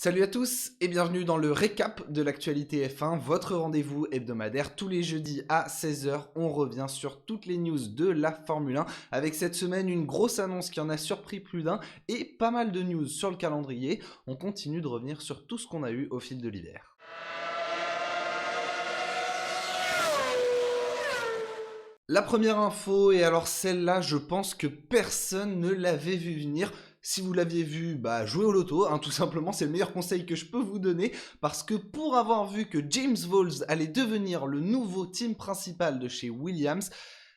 Salut à tous et bienvenue dans le récap de l'actualité F1, votre rendez-vous hebdomadaire tous les jeudis à 16 h. On revient sur toutes les news de la Formule 1 avec cette semaine une grosse annonce qui en a surpris plus d'un et pas mal de news sur le calendrier. On continue de revenir sur tout ce qu'on a eu au fil de l'hiver. La première info, et alors celle-là, je pense que personne ne l'avait vu venir. Si vous l'aviez vu, jouez au loto, tout simplement, c'est le meilleur conseil que je peux vous donner, parce que pour avoir vu que James Vowles allait devenir le nouveau team principal de chez Williams,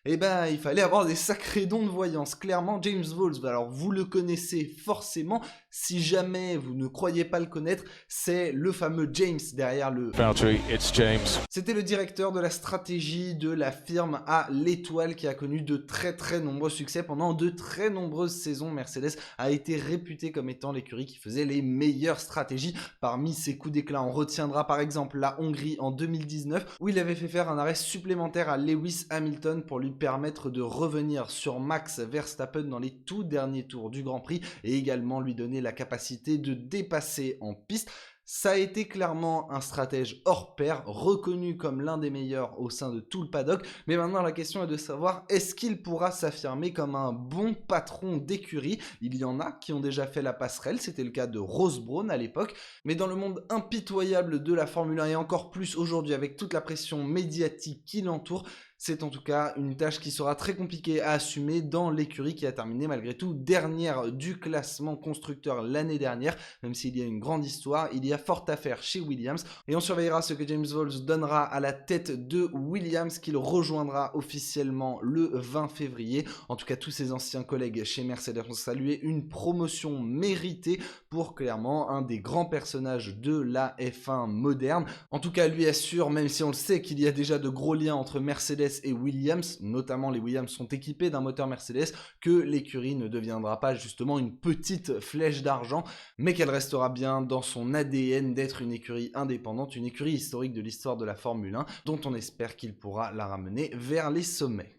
il fallait avoir des sacrés dons de voyance. Clairement, James Vowles, alors vous le connaissez forcément. Si jamais vous ne croyez pas le connaître, c'est le fameux James derrière le... Valtteri, it's James. C'était le directeur de la stratégie de la firme à l'étoile qui a connu de très nombreux succès pendant de très nombreuses saisons. Mercedes a été réputé comme étant l'écurie qui faisait les meilleures stratégies. Parmi ses coups d'éclat, on retiendra par exemple la Hongrie en 2019 où il avait fait faire un arrêt supplémentaire à Lewis Hamilton pour lui permettre de revenir sur Max Verstappen dans les tout derniers tours du Grand Prix et également lui donner la capacité de dépasser en piste. Ça a été clairement un stratège hors pair, reconnu comme l'un des meilleurs au sein de tout le paddock, mais maintenant la question est de savoir est-ce qu'il pourra s'affirmer comme un bon patron d'écurie. Il y en a qui ont déjà fait la passerelle, c'était le cas de Ross Brawn à l'époque, mais dans le monde impitoyable de la Formule 1 et encore plus aujourd'hui avec toute la pression médiatique qui l'entoure, c'est en tout cas une tâche qui sera très compliquée à assumer dans l'écurie qui a terminé malgré tout dernière du classement constructeur l'année dernière. Même s'il y a une grande histoire, il y a fort à faire chez Williams. Et on surveillera ce que James Vowles donnera à la tête de Williams, qu'il rejoindra officiellement le 20 février. En tout cas, tous ses anciens collègues chez Mercedes ont salué une promotion méritée pour clairement un des grands personnages de la F1 moderne. En tout cas, lui assure, même si on le sait qu'il y a déjà de gros liens entre Mercedes et Williams, notamment les Williams sont équipés d'un moteur Mercedes, que l'écurie ne deviendra pas justement une petite flèche d'argent, mais qu'elle restera bien dans son ADN d'être une écurie indépendante, une écurie historique de l'histoire de la Formule 1, dont on espère qu'il pourra la ramener vers les sommets.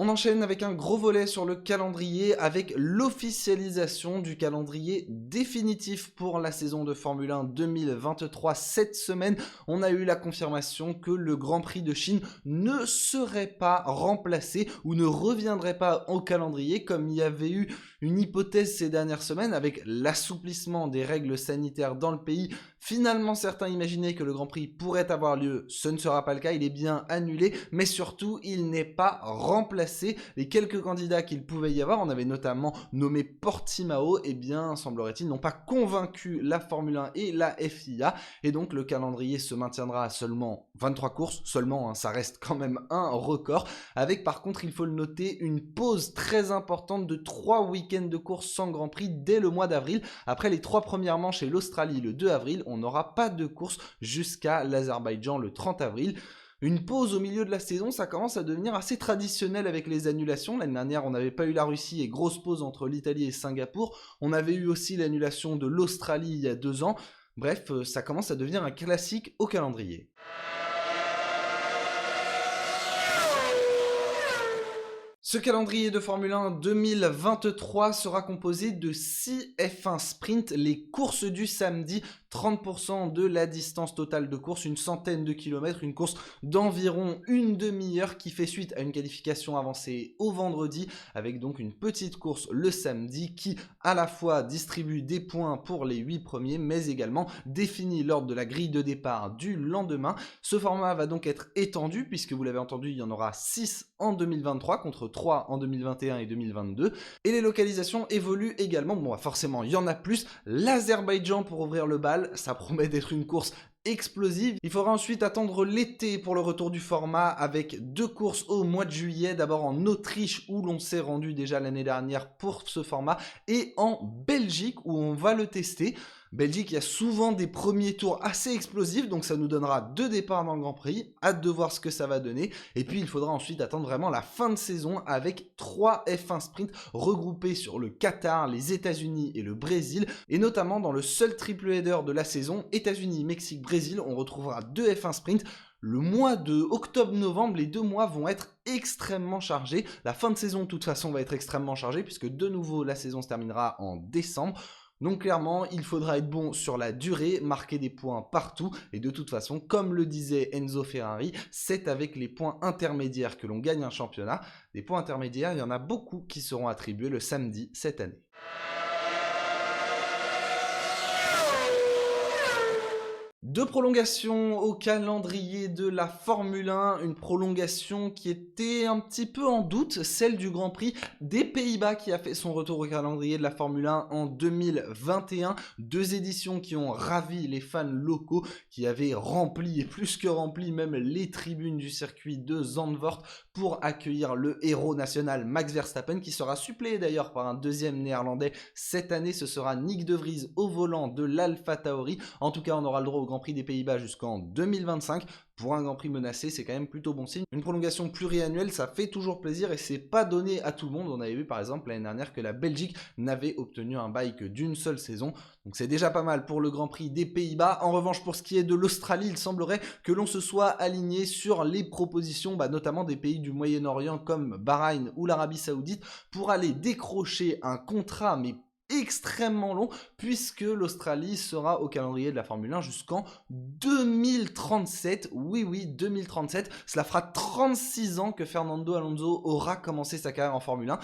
On enchaîne avec un gros volet sur le calendrier avec l'officialisation du calendrier définitif pour la saison de Formule 1 2023. Cette semaine, on a eu la confirmation que le Grand Prix de Chine ne serait pas remplacé ou ne reviendrait pas au calendrier comme il y avait eu une hypothèse ces dernières semaines avec l'assouplissement des règles sanitaires dans le pays. Finalement, certains imaginaient que le Grand Prix pourrait avoir lieu. Ce ne sera pas le cas, il est bien annulé, mais surtout, il n'est pas remplacé. Les quelques candidats qu'il pouvait y avoir, on avait notamment nommé Portimao, semblerait-il, n'ont pas convaincu la Formule 1 et la FIA, et donc le calendrier se maintiendra à seulement 23 courses, seulement, ça reste quand même un record, avec par contre, il faut le noter, une pause très importante de 3 week-ends de course sans Grand Prix dès le mois d'avril. Après les 3 premières manches et l'Australie le 2 avril, on n'aura pas de course jusqu'à l'Azerbaïdjan le 30 avril. Une pause au milieu de la saison, ça commence à devenir assez traditionnel avec les annulations. L'année dernière, on n'avait pas eu la Russie et grosse pause entre l'Italie et Singapour. On avait eu aussi l'annulation de l'Australie il y a 2 ans. Bref, ça commence à devenir un classique au calendrier. Ce calendrier de Formule 1 2023 sera composé de 6 F1 Sprint, les courses du samedi, 30% de la distance totale de course, une centaine de kilomètres, une course d'environ une demi-heure qui fait suite à une qualification avancée au vendredi, avec donc une petite course le samedi qui à la fois distribue des points pour les 8 premiers, mais également définit l'ordre de la grille de départ du lendemain. Ce format va donc être étendu, puisque vous l'avez entendu, il y en aura 6 en 2023 contre 3 en 2021 et 2022. Et les localisations évoluent également. Forcément, il y en a plus. L'Azerbaïdjan pour ouvrir le bal, ça promet d'être une course explosive. Il faudra ensuite attendre l'été pour le retour du format avec 2 courses au mois de juillet. D'abord en Autriche où l'on s'est rendu déjà l'année dernière pour ce format et en Belgique où on va le tester. Belgique, il y a souvent des premiers tours assez explosifs, donc ça nous donnera 2 départs dans le Grand Prix. Hâte de voir ce que ça va donner. Et puis, il faudra ensuite attendre vraiment la fin de saison avec 3 F1 Sprint regroupés sur le Qatar, les États-Unis et le Brésil. Et notamment dans le seul triple header de la saison, États-Unis, Mexique, Brésil, on retrouvera 2 F1 Sprint. Le mois de octobre-novembre, les 2 mois vont être extrêmement chargés. La fin de saison, de toute façon, va être extrêmement chargée puisque de nouveau, la saison se terminera en décembre. Donc clairement, il faudra être bon sur la durée, marquer des points partout. Et de toute façon, comme le disait Enzo Ferrari, c'est avec les points intermédiaires que l'on gagne un championnat. Des points intermédiaires, il y en a beaucoup qui seront attribués le samedi cette année. Deux prolongations au calendrier de la Formule 1, une prolongation qui était un petit peu en doute, celle du Grand Prix des Pays-Bas qui a fait son retour au calendrier de la Formule 1 en 2021. 2 éditions qui ont ravi les fans locaux, qui avaient rempli, et plus que rempli, même les tribunes du circuit de Zandvoort pour accueillir le héros national Max Verstappen, qui sera suppléé d'ailleurs par un deuxième néerlandais. Cette année, ce sera Nick De Vries au volant de l'Alpha Tauri. En tout cas, on aura le droit au Grand Prix des Pays-Bas jusqu'en 2025. Pour un Grand Prix menacé, c'est quand même plutôt bon signe. Une prolongation pluriannuelle, ça fait toujours plaisir et c'est pas donné à tout le monde. On avait vu par exemple l'année dernière que la Belgique n'avait obtenu un bail que d'une seule saison. Donc c'est déjà pas mal pour le Grand Prix des Pays-Bas. En revanche, pour ce qui est de l'Australie, il semblerait que l'on se soit aligné sur les propositions, notamment des pays du Moyen-Orient comme Bahreïn ou l'Arabie Saoudite, pour aller décrocher un contrat, mais extrêmement long, puisque l'Australie sera au calendrier de la Formule 1 jusqu'en 2037. Oui, 2037. Cela fera 36 ans que Fernando Alonso aura commencé sa carrière en Formule 1.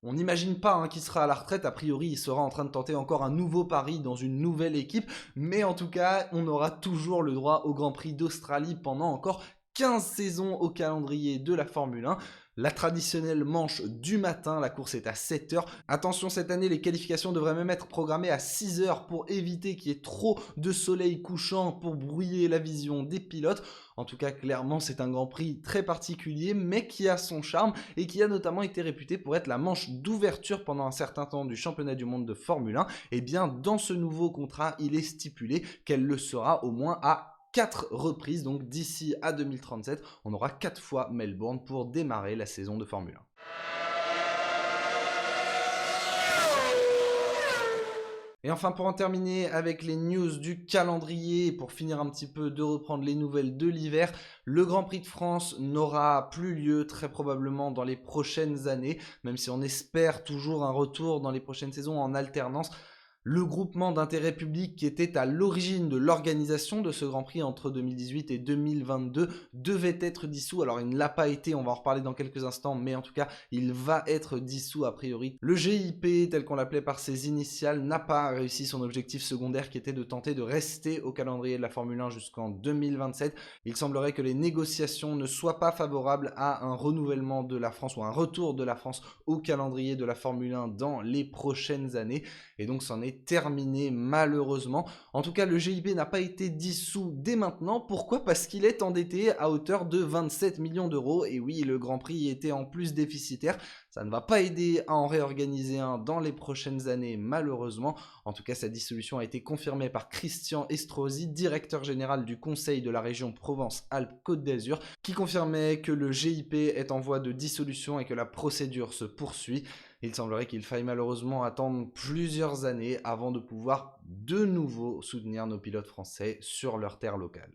On n'imagine pas qu'il sera à la retraite, a priori il sera en train de tenter encore un nouveau pari dans une nouvelle équipe, mais en tout cas on aura toujours le droit au Grand Prix d'Australie pendant encore 15 saisons au calendrier de la Formule 1. La traditionnelle manche du matin, la course est à 7h. Attention, cette année, les qualifications devraient même être programmées à 6h pour éviter qu'il y ait trop de soleil couchant pour brouiller la vision des pilotes. En tout cas, clairement, c'est un Grand Prix très particulier, mais qui a son charme et qui a notamment été réputé pour être la manche d'ouverture pendant un certain temps du championnat du monde de Formule 1. Et bien, dans ce nouveau contrat, il est stipulé qu'elle le sera au moins à 4 reprises, donc d'ici à 2037, on aura 4 fois Melbourne pour démarrer la saison de Formule 1. Et enfin, pour en terminer avec les news du calendrier, pour finir un petit peu de reprendre les nouvelles de l'hiver, le Grand Prix de France n'aura plus lieu très probablement dans les prochaines années, même si on espère toujours un retour dans les prochaines saisons en alternance. Le groupement d'intérêt public qui était à l'origine de l'organisation de ce Grand Prix entre 2018 et 2022 devait être dissous. Alors il ne l'a pas été, on va en reparler dans quelques instants, mais en tout cas il va être dissous a priori. Le GIP, tel qu'on l'appelait par ses initiales, n'a pas réussi son objectif secondaire qui était de tenter de rester au calendrier de la Formule 1 jusqu'en 2027. Il semblerait que les négociations ne soient pas favorables à un renouvellement de la France ou un retour de la France au calendrier de la Formule 1 dans les prochaines années. Et donc c'en est terminé malheureusement. En tout cas, le GIP n'a pas été dissous dès maintenant. Pourquoi ? Parce qu'il est endetté à hauteur de 27 millions d'euros. Et oui, le Grand Prix était en plus déficitaire. Ça ne va pas aider à en réorganiser un dans les prochaines années, malheureusement. En tout cas, sa dissolution a été confirmée par Christian Estrosi, directeur général du Conseil de la région Provence-Alpes-Côte d'Azur, qui confirmait que le GIP est en voie de dissolution et que la procédure se poursuit. Il semblerait qu'il faille malheureusement attendre plusieurs années avant de pouvoir de nouveau soutenir nos pilotes français sur leur terre locale.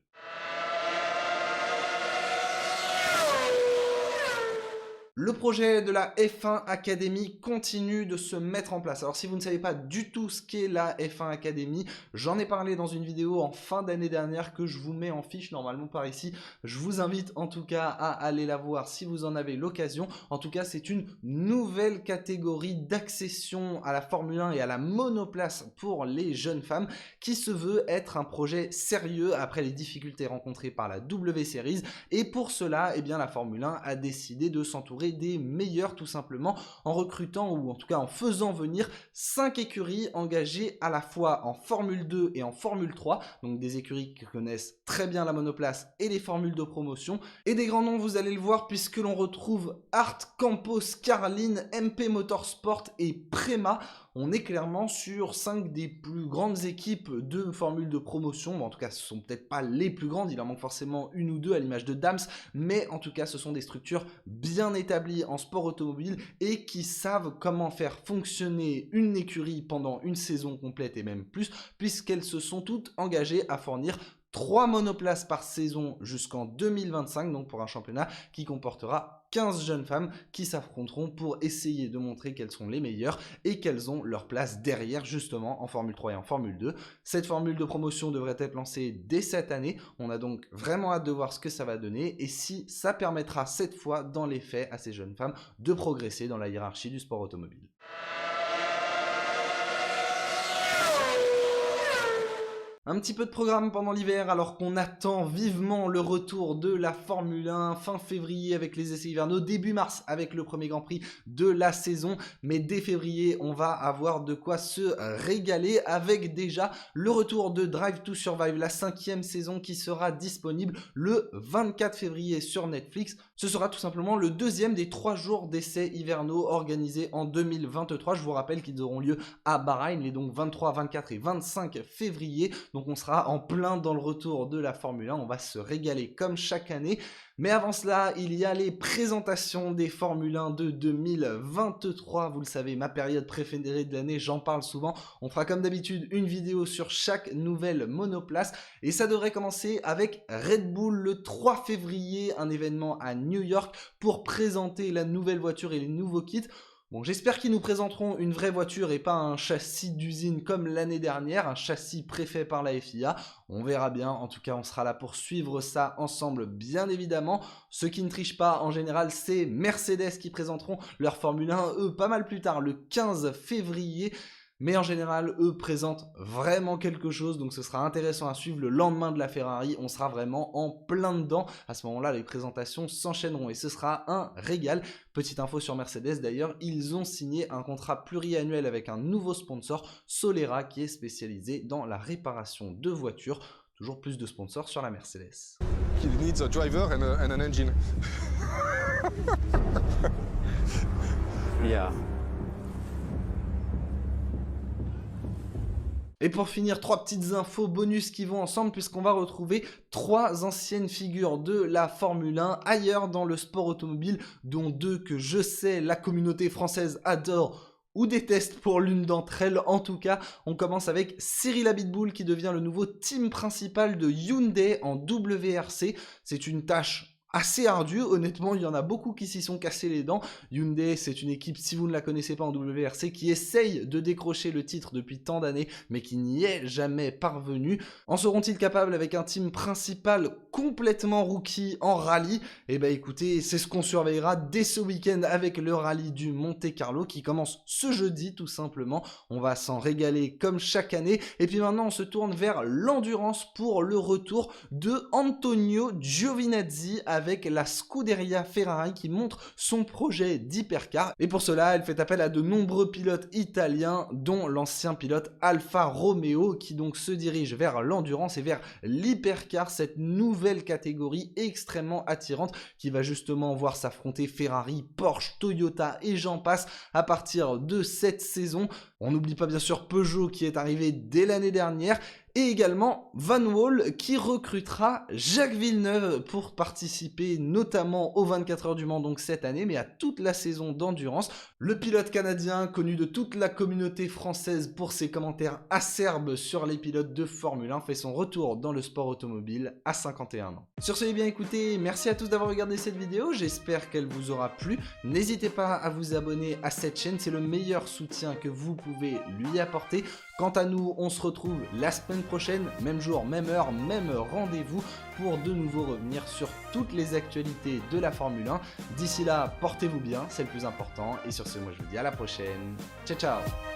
Le projet de la F1 Academy continue de se mettre en place. Alors si vous ne savez pas du tout ce qu'est la F1 Academy, j'en ai parlé dans une vidéo en fin d'année dernière que je vous mets en fiche normalement par ici. Je vous invite en tout cas à aller la voir si vous en avez l'occasion. En tout cas, c'est une nouvelle catégorie d'accession à la Formule 1 et à la monoplace pour les jeunes femmes qui se veut être un projet sérieux après les difficultés rencontrées par la W Series. Et pour cela, la Formule 1 a décidé de s'entourer des meilleurs tout simplement en recrutant ou en tout cas en faisant venir 5 écuries engagées à la fois en Formule 2 et en Formule 3, donc des écuries qui connaissent très bien la monoplace et les formules de promotion, et des grands noms, vous allez le voir, puisque l'on retrouve Art, Campos, Carlin, MP Motorsport et Prema. On est clairement sur 5 des plus grandes équipes de formules de promotion. Bon, en tout cas, ce ne sont peut-être pas les plus grandes, il en manque forcément une ou deux à l'image de Dams, mais en tout cas, ce sont des structures bien établies en sport automobile et qui savent comment faire fonctionner une écurie pendant une saison complète et même plus, puisqu'elles se sont toutes engagées à fournir 3 monoplaces par saison jusqu'en 2025, donc pour un championnat qui comportera 15 jeunes femmes qui s'affronteront pour essayer de montrer qu'elles sont les meilleures et qu'elles ont leur place derrière justement en Formule 3 et en Formule 2. Cette formule de promotion devrait être lancée dès cette année, on a donc vraiment hâte de voir ce que ça va donner et si ça permettra cette fois dans les faits à ces jeunes femmes de progresser dans la hiérarchie du sport automobile. Un petit peu de programme pendant l'hiver alors qu'on attend vivement le retour de la Formule 1 fin février avec les essais hivernaux, début mars avec le premier Grand Prix de la saison. Mais dès février, on va avoir de quoi se régaler avec déjà le retour de Drive to Survive, la 5e saison qui sera disponible le 24 février sur Netflix. Ce sera tout simplement le deuxième des 3 jours d'essais hivernaux organisés en 2023. Je vous rappelle qu'ils auront lieu à Bahreïn les donc 23, 24 et 25 février. Donc on sera en plein dans le retour de la Formule 1, on va se régaler comme chaque année. Mais avant cela, il y a les présentations des Formule 1 de 2023. Vous le savez, ma période préférée de l'année, j'en parle souvent. On fera comme d'habitude une vidéo sur chaque nouvelle monoplace. Et ça devrait commencer avec Red Bull le 3 février, un événement à New York pour présenter la nouvelle voiture et les nouveaux kits. Bon, j'espère qu'ils nous présenteront une vraie voiture et pas un châssis d'usine comme l'année dernière, un châssis préfet par la FIA. On verra bien, en tout cas on sera là pour suivre ça ensemble bien évidemment. Ceux qui ne trichent pas en général, c'est Mercedes qui présenteront leur Formule 1, eux pas mal plus tard, le 15 février. Mais en général, eux présentent vraiment quelque chose, donc ce sera intéressant à suivre. Le lendemain de la Ferrari, on sera vraiment en plein dedans. À ce moment-là, les présentations s'enchaîneront et ce sera un régal. Petite info sur Mercedes d'ailleurs, ils ont signé un contrat pluriannuel avec un nouveau sponsor, Solera, qui est spécialisé dans la réparation de voitures. Toujours plus de sponsors sur la Mercedes. He needs a driver and an engine. Yeah. Et pour finir, 3 petites infos bonus qui vont ensemble puisqu'on va retrouver 3 anciennes figures de la Formule 1 ailleurs dans le sport automobile, dont 2 que je sais la communauté française adore ou déteste pour l'une d'entre elles. En tout cas, on commence avec Cyril Abiteboul qui devient le nouveau team principal de Hyundai en WRC. C'est une tâche assez ardu, honnêtement, il y en a beaucoup qui s'y sont cassés les dents. Hyundai, c'est une équipe, si vous ne la connaissez pas en WRC, qui essaye de décrocher le titre depuis tant d'années, mais qui n'y est jamais parvenu. En seront-ils capables avec un team principal complètement rookie en rallye? Eh ben écoutez, c'est ce qu'on surveillera dès ce week-end avec le rallye du Monte Carlo qui commence ce jeudi tout simplement. On va s'en régaler comme chaque année. Et puis maintenant, on se tourne vers l'endurance pour le retour de Antonio Giovinazzi avec la Scuderia Ferrari qui montre son projet d'hypercar. Et pour cela, elle fait appel à de nombreux pilotes italiens, dont l'ancien pilote Alfa Romeo, qui donc se dirige vers l'endurance et vers l'hypercar, cette nouvelle catégorie extrêmement attirante qui va justement voir s'affronter Ferrari, Porsche, Toyota et j'en passe à partir de cette saison. On n'oublie pas bien sûr Peugeot qui est arrivé dès l'année dernière. Et également Van Wall qui recrutera Jacques Villeneuve pour participer notamment aux 24 heures du Mans donc cette année, mais à toute la saison d'endurance. Le pilote canadien connu de toute la communauté française pour ses commentaires acerbes sur les pilotes de Formule 1 fait son retour dans le sport automobile à 51 ans. Sur ce, eh bien écoutez, merci à tous d'avoir regardé cette vidéo, j'espère qu'elle vous aura plu. N'hésitez pas à vous abonner à cette chaîne, c'est le meilleur soutien que vous pouvez lui apporter. Quant à nous, on se retrouve la semaine prochaine, même jour, même heure, même rendez-vous pour de nouveau revenir sur toutes les actualités de la Formule 1. D'ici là, portez-vous bien, c'est le plus important. Et sur ce, moi je vous dis à la prochaine. Ciao, ciao!